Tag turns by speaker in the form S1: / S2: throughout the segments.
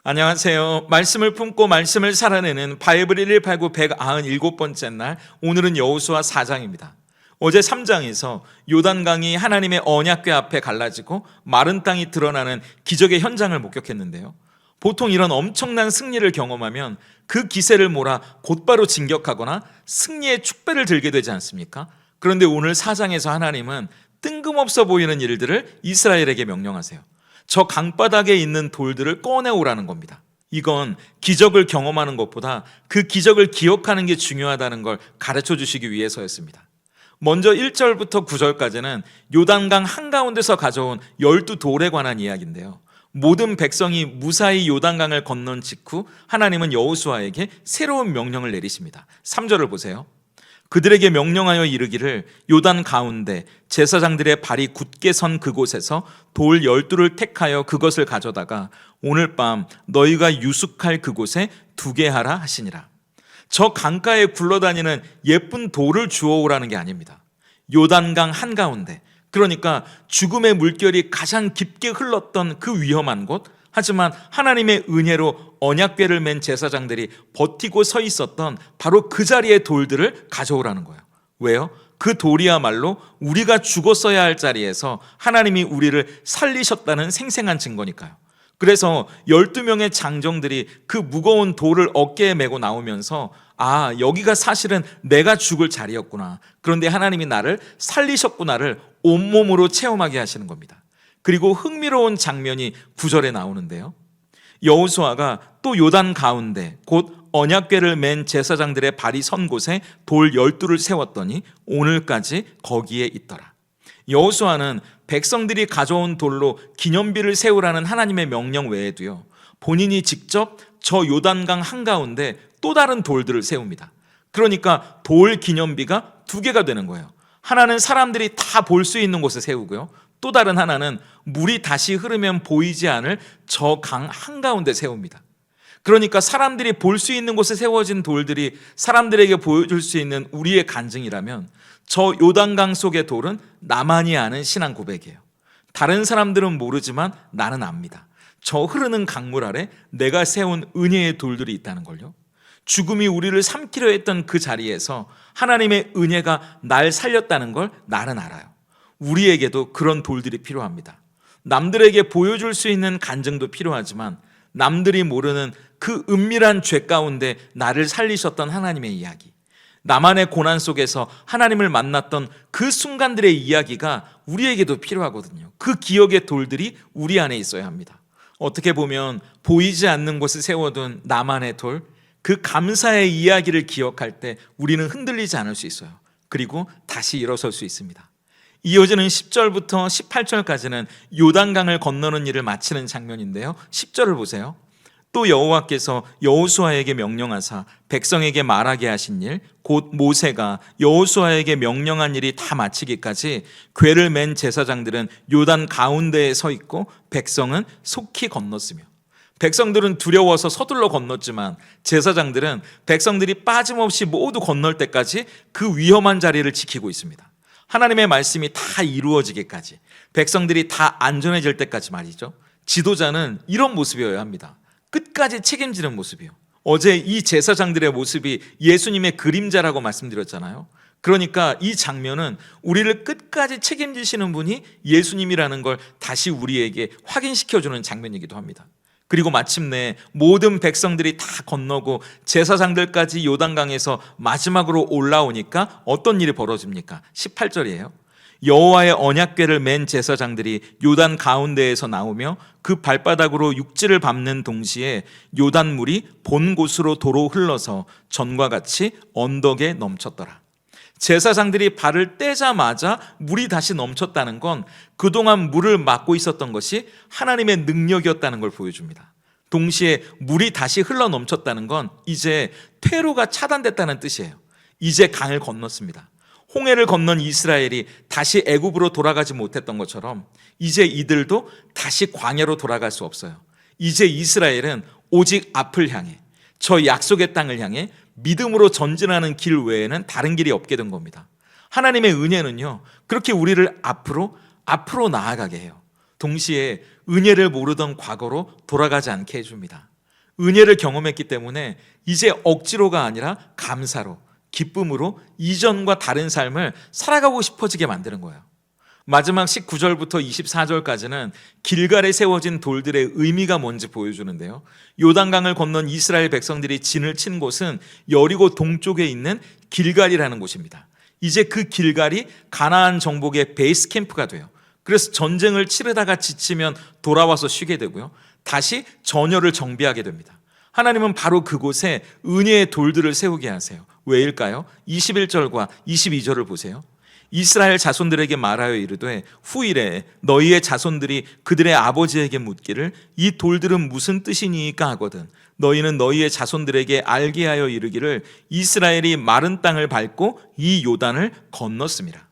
S1: 안녕하세요. 말씀을 품고 말씀을 살아내는 바이블 1189 197번째 날, 오늘은 여호수아 4장입니다. 어제 3장에서 요단강이 하나님의 언약궤 앞에 갈라지고 마른 땅이 드러나는 기적의 현장을 목격했는데요. 보통 이런 엄청난 승리를 경험하면 그 기세를 몰아 곧바로 진격하거나 승리의 축배를 들게 되지 않습니까? 그런데 오늘 4장에서 하나님은 뜬금없어 보이는 일들을 이스라엘에게 명령하세요. 저 강바닥에 있는 돌들을 꺼내오라는 겁니다. 이건 기적을 경험하는 것보다 그 기적을 기억하는 게 중요하다는 걸 가르쳐 주시기 위해서였습니다. 먼저 1절부터 9절까지는 요단강 한가운데서 가져온 12돌에 관한 이야기인데요. 모든 백성이 무사히 요단강을 건넌 직후 하나님은 여호수아에게 새로운 명령을 내리십니다. 3절을 보세요. 그들에게 명령하여 이르기를 요단 가운데 제사장들의 발이 굳게 선 그곳에서 돌 12를 택하여 그것을 가져다가 오늘 밤 너희가 유숙할 그곳에 두게 하라 하시니라. 저 강가에 굴러다니는 예쁜 돌을 주워오라는 게 아닙니다. 요단강 한가운데, 그러니까 죽음의 물결이 가장 깊게 흘렀던 그 위험한 곳, 하지만 하나님의 은혜로 언약궤를 맨 제사장들이 버티고 서 있었던 바로 그 자리의 돌들을 가져오라는 거예요. 왜요? 그 돌이야말로 우리가 죽었어야 할 자리에서 하나님이 우리를 살리셨다는 생생한 증거니까요. 그래서 12명의 장정들이 그 무거운 돌을 어깨에 메고 나오면서 여기가 사실은 내가 죽을 자리였구나, 그런데 하나님이 나를 살리셨구나를 온몸으로 체험하게 하시는 겁니다. 그리고 흥미로운 장면이 9절에 나오는데요. 여호수아가 또 요단 가운데 곧 언약궤를 맨 제사장들의 발이 선 곳에 돌 12를 세웠더니 오늘까지 거기에 있더라. 여호수아는 백성들이 가져온 돌로 기념비를 세우라는 하나님의 명령 외에도요, 본인이 직접 저 요단강 한가운데 또 다른 돌들을 세웁니다. 그러니까 돌 기념비가 2개가 되는 거예요. 하나는 사람들이 다 볼 수 있는 곳에 세우고요, 또 다른 하나는 물이 다시 흐르면 보이지 않을 저 강 한가운데 세웁니다. 그러니까 사람들이 볼 수 있는 곳에 세워진 돌들이 사람들에게 보여줄 수 있는 우리의 간증이라면, 저 요단강 속의 돌은 나만이 아는 신앙 고백이에요. 다른 사람들은 모르지만 나는 압니다. 저 흐르는 강물 아래 내가 세운 은혜의 돌들이 있다는 걸요. 죽음이 우리를 삼키려 했던 그 자리에서 하나님의 은혜가 날 살렸다는 걸 나는 알아요. 우리에게도 그런 돌들이 필요합니다. 남들에게 보여줄 수 있는 간증도 필요하지만 남들이 모르는 그 은밀한 죄 가운데 나를 살리셨던 하나님의 이야기, 나만의 고난 속에서 하나님을 만났던 그 순간들의 이야기가 우리에게도 필요하거든요. 그 기억의 돌들이 우리 안에 있어야 합니다. 어떻게 보면 보이지 않는 곳에 세워둔 나만의 돌, 그 감사의 이야기를 기억할 때 우리는 흔들리지 않을 수 있어요. 그리고 다시 일어설 수 있습니다. 이어지는 10절부터 18절까지는 요단강을 건너는 일을 마치는 장면인데요. 10절을 보세요. 또 여호와께서 여호수아에게 명령하사 백성에게 말하게 하신 일, 곧 모세가 여호수아에게 명령한 일이 다 마치기까지 궤를 맨 제사장들은 요단 가운데에 서 있고 백성은 속히 건넜으며, 백성들은 두려워서 서둘러 건넜지만 제사장들은 백성들이 빠짐없이 모두 건널 때까지 그 위험한 자리를 지키고 있습니다. 하나님의 말씀이 다 이루어지기까지, 백성들이 다 안전해질 때까지 말이죠. 지도자는 이런 모습이어야 합니다. 끝까지 책임지는 모습이요. 어제 이 제사장들의 모습이 예수님의 그림자라고 말씀드렸잖아요. 그러니까 이 장면은 우리를 끝까지 책임지시는 분이 예수님이라는 걸 다시 우리에게 확인시켜주는 장면이기도 합니다. 그리고 마침내 모든 백성들이 다 건너고 제사장들까지 요단강에서 마지막으로 올라오니까 어떤 일이 벌어집니까? 18절이에요. 여호와의 언약궤를 맨 제사장들이 요단 가운데에서 나오며 그 발바닥으로 육지를 밟는 동시에 요단물이 본 곳으로 도로 흘러서 전과 같이 언덕에 넘쳤더라. 제사장들이 발을 떼자마자 물이 다시 넘쳤다는 건 그동안 물을 막고 있었던 것이 하나님의 능력이었다는 걸 보여줍니다. 동시에 물이 다시 흘러 넘쳤다는 건 이제 퇴로가 차단됐다는 뜻이에요. 이제 강을 건넜습니다. 홍해를 건넌 이스라엘이 다시 애굽으로 돌아가지 못했던 것처럼 이제 이들도 다시 광야로 돌아갈 수 없어요. 이제 이스라엘은 오직 앞을 향해, 저 약속의 땅을 향해 믿음으로 전진하는 길 외에는 다른 길이 없게 된 겁니다. 하나님의 은혜는요, 그렇게 우리를 앞으로 나아가게 해요. 동시에 은혜를 모르던 과거로 돌아가지 않게 해줍니다. 은혜를 경험했기 때문에 이제 억지로가 아니라 감사로, 기쁨으로 이전과 다른 삶을 살아가고 싶어지게 만드는 거예요. 마지막 19절부터 24절까지는 길갈에 세워진 돌들의 의미가 뭔지 보여주는데요. 요단강을 건넌 이스라엘 백성들이 진을 친 곳은 여리고 동쪽에 있는 길갈이라는 곳입니다. 이제 그 길갈이 가나안 정복의 베이스 캠프가 돼요. 그래서 전쟁을 치르다가 지치면 돌아와서 쉬게 되고요. 다시 전열을 정비하게 됩니다. 하나님은 바로 그곳에 은혜의 돌들을 세우게 하세요. 왜일까요? 21절과 22절을 보세요. 이스라엘 자손들에게 말하여 이르되 후일에 너희의 자손들이 그들의 아버지에게 묻기를 이 돌들은 무슨 뜻이니까 하거든 너희는 너희의 자손들에게 알게 하여 이르기를 이스라엘이 마른 땅을 밟고 이 요단을 건넜습니다.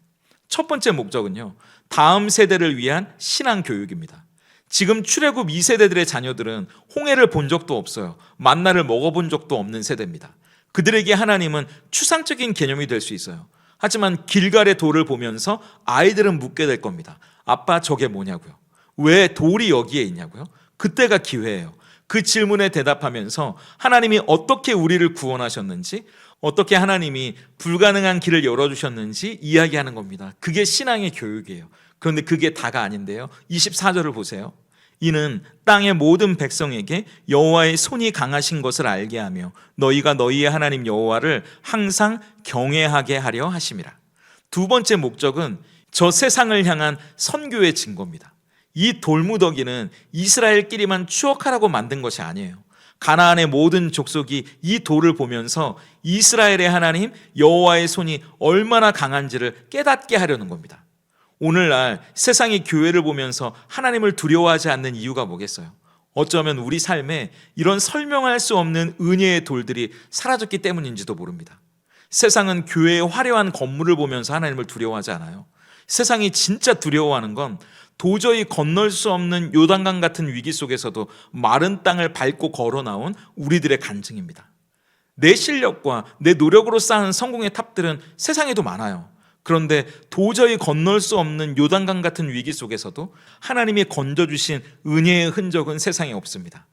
S1: 첫 번째 목적은요, 다음 세대를 위한 신앙 교육입니다. 지금 출애굽 2세대들의 자녀들은 홍해를 본 적도 없어요. 만나를 먹어본 적도 없는 세대입니다. 그들에게 하나님은 추상적인 개념이 될 수 있어요. 하지만 길갈의 돌을 보면서 아이들은 묻게 될 겁니다. 아빠, 저게 뭐냐고요? 왜 돌이 여기에 있냐고요? 그때가 기회예요. 그 질문에 대답하면서 하나님이 어떻게 우리를 구원하셨는지, 어떻게 하나님이 불가능한 길을 열어주셨는지 이야기하는 겁니다. 그게 신앙의 교육이에요. 그런데 그게 다가 아닌데요. 24절을 보세요. 이는 땅의 모든 백성에게 여호와의 손이 강하신 것을 알게 하며 너희가 너희의 하나님 여호와를 항상 경외하게 하려 하심이라. 두 번째 목적은 저 세상을 향한 선교의 증거입니다. 이 돌무더기는 이스라엘끼리만 추억하라고 만든 것이 아니에요. 가나안의 모든 족속이 이 돌을 보면서 이스라엘의 하나님 여호와의 손이 얼마나 강한지를 깨닫게 하려는 겁니다. 오늘날 세상이 교회를 보면서 하나님을 두려워하지 않는 이유가 뭐겠어요? 어쩌면 우리 삶에 이런 설명할 수 없는 은혜의 돌들이 사라졌기 때문인지도 모릅니다. 세상은 교회의 화려한 건물을 보면서 하나님을 두려워하지 않아요. 세상이 진짜 두려워하는 건 도저히 건널 수 없는 요단강 같은 위기 속에서도 마른 땅을 밟고 걸어 나온 우리들의 간증입니다. 내 실력과 내 노력으로 쌓은 성공의 탑들은 세상에도 많아요. 그런데 도저히 건널 수 없는 요단강 같은 위기 속에서도 하나님이 건져주신 은혜의 흔적은 세상에 없습니다.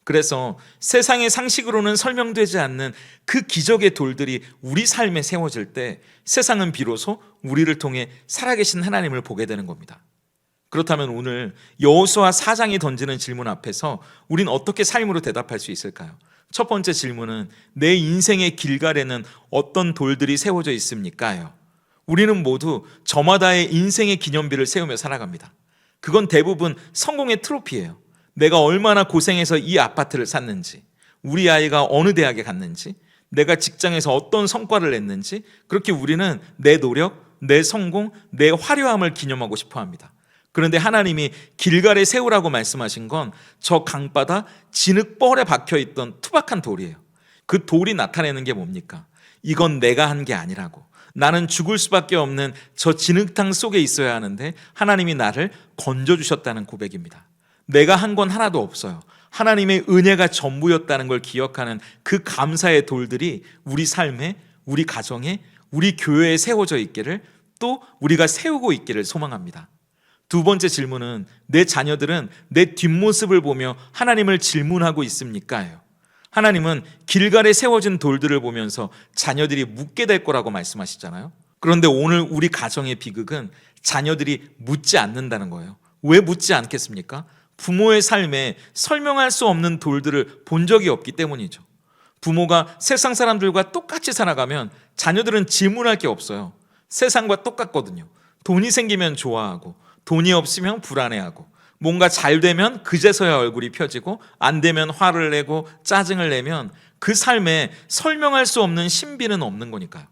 S1: 그래서 세상의 상식으로는 설명되지 않는 그 기적의 돌들이 우리 삶에 세워질 때 세상은 비로소 우리를 통해 살아계신 하나님을 보게 되는 겁니다. 그렇다면 오늘 여호수아 4장이 던지는 질문 앞에서 우린 어떻게 삶으로 대답할 수 있을까요? 첫 번째 질문은 내 인생의 길갈에는 어떤 돌들이 세워져 있습니까?요. 우리는 모두 저마다의 인생의 기념비를 세우며 살아갑니다. 그건 대부분 성공의 트로피예요. 내가 얼마나 고생해서 이 아파트를 샀는지, 우리 아이가 어느 대학에 갔는지, 내가 직장에서 어떤 성과를 냈는지, 그렇게 우리는 내 노력, 내 성공, 내 화려함을 기념하고 싶어 합니다. 그런데 하나님이 길갈에 세우라고 말씀하신 건 저 강바다 진흙벌에 박혀있던 투박한 돌이에요. 그 돌이 나타내는 게 뭡니까? 이건 내가 한 게 아니라고. 나는 죽을 수밖에 없는 저 진흙탕 속에 있어야 하는데 하나님이 나를 건져주셨다는 고백입니다. 내가 한 건 하나도 없어요. 하나님의 은혜가 전부였다는 걸 기억하는 그 감사의 돌들이 우리 삶에, 우리 가정에, 우리 교회에 세워져 있기를, 또 우리가 세우고 있기를 소망합니다. 두 번째 질문은 내 자녀들은 내 뒷모습을 보며 하나님을 질문하고 있습니까?요. 하나님은 길갈에 세워진 돌들을 보면서 자녀들이 묻게 될 거라고 말씀하시잖아요. 그런데 오늘 우리 가정의 비극은 자녀들이 묻지 않는다는 거예요. 왜 묻지 않겠습니까? 부모의 삶에 설명할 수 없는 돌들을 본 적이 없기 때문이죠. 부모가 세상 사람들과 똑같이 살아가면 자녀들은 질문할 게 없어요. 세상과 똑같거든요. 돈이 생기면 좋아하고, 돈이 없으면 불안해하고, 뭔가 잘 되면 그제서야 얼굴이 펴지고, 안 되면 화를 내고 짜증을 내면 그 삶에 설명할 수 없는 신비는 없는 거니까요.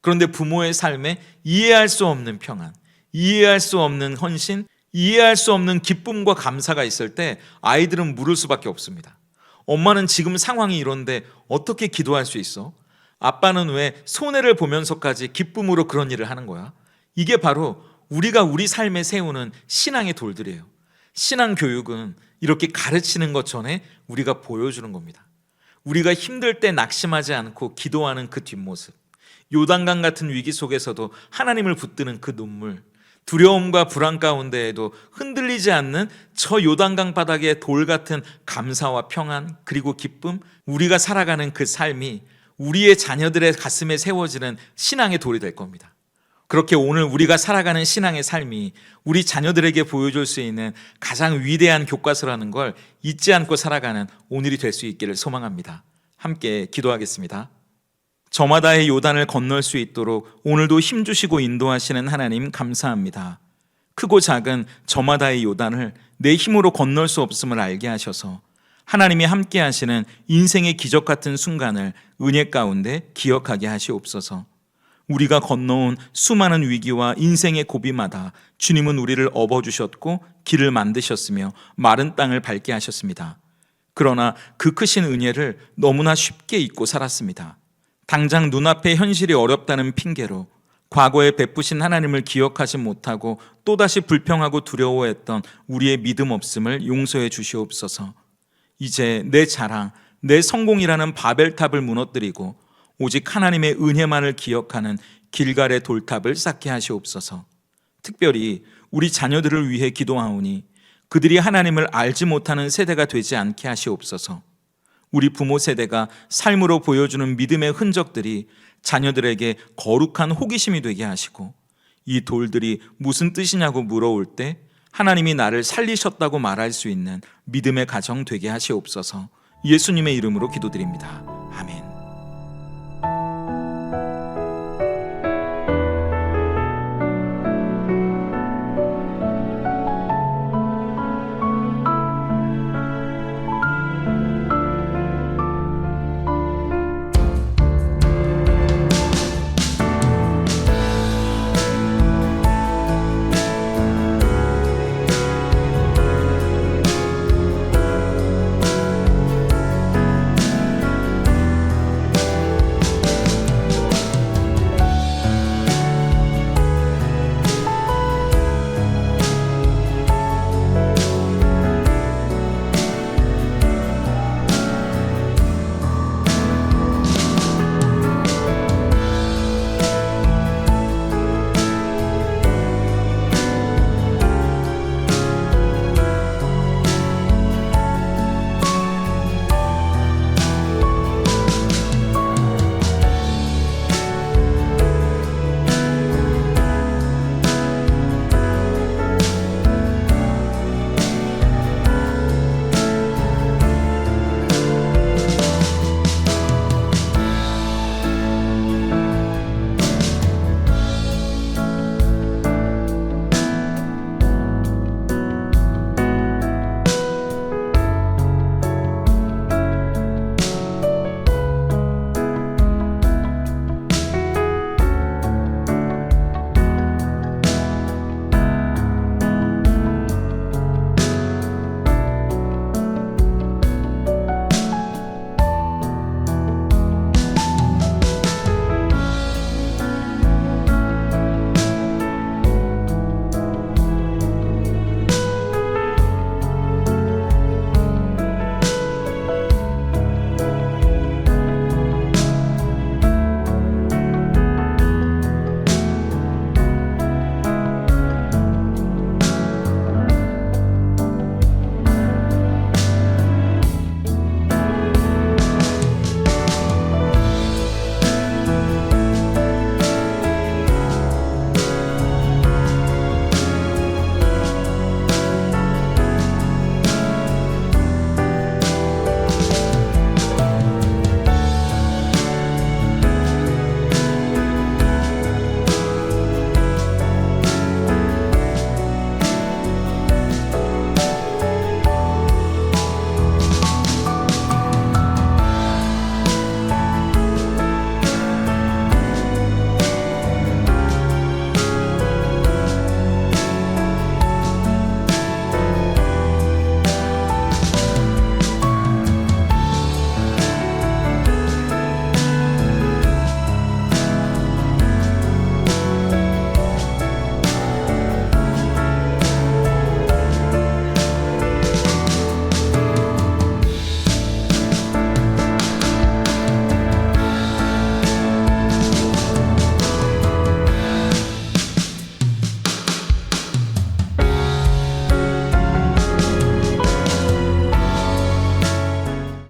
S1: 그런데 부모의 삶에 이해할 수 없는 평안, 이해할 수 없는 헌신, 이해할 수 없는 기쁨과 감사가 있을 때 아이들은 물을 수밖에 없습니다. 엄마는 지금 상황이 이런데 어떻게 기도할 수 있어? 아빠는 왜 손해를 보면서까지 기쁨으로 그런 일을 하는 거야? 이게 바로 우리가 우리 삶에 세우는 신앙의 돌들이에요. 신앙 교육은 이렇게 가르치는 것 전에 우리가 보여주는 겁니다. 우리가 힘들 때 낙심하지 않고 기도하는 그 뒷모습, 요단강 같은 위기 속에서도 하나님을 붙드는 그 눈물, 두려움과 불안 가운데에도 흔들리지 않는 저 요단강 바닥의 돌 같은 감사와 평안 그리고 기쁨, 우리가 살아가는 그 삶이 우리의 자녀들의 가슴에 세워지는 신앙의 돌이 될 겁니다. 그렇게 오늘 우리가 살아가는 신앙의 삶이 우리 자녀들에게 보여줄 수 있는 가장 위대한 교과서라는 걸 잊지 않고 살아가는 오늘이 될 수 있기를 소망합니다. 함께 기도하겠습니다. 저마다의 요단을 건널 수 있도록 오늘도 힘주시고 인도하시는 하나님 감사합니다. 크고 작은 저마다의 요단을 내 힘으로 건널 수 없음을 알게 하셔서 하나님이 함께 하시는 인생의 기적 같은 순간을 은혜 가운데 기억하게 하시옵소서. 우리가 건너온 수많은 위기와 인생의 고비마다 주님은 우리를 업어주셨고 길을 만드셨으며 마른 땅을 밟게 하셨습니다. 그러나 그 크신 은혜를 너무나 쉽게 잊고 살았습니다. 당장 눈앞의 현실이 어렵다는 핑계로 과거에 베푸신 하나님을 기억하지 못하고 또다시 불평하고 두려워했던 우리의 믿음 없음을 용서해 주시옵소서. 이제 내 자랑, 내 성공이라는 바벨탑을 무너뜨리고 오직 하나님의 은혜만을 기억하는 길갈의 돌탑을 쌓게 하시옵소서. 특별히 우리 자녀들을 위해 기도하오니 그들이 하나님을 알지 못하는 세대가 되지 않게 하시옵소서. 우리 부모 세대가 삶으로 보여주는 믿음의 흔적들이 자녀들에게 거룩한 호기심이 되게 하시고 이 돌들이 무슨 뜻이냐고 물어올 때 하나님이 나를 살리셨다고 말할 수 있는 믿음의 가정 되게 하시옵소서. 예수님의 이름으로 기도드립니다. 아멘.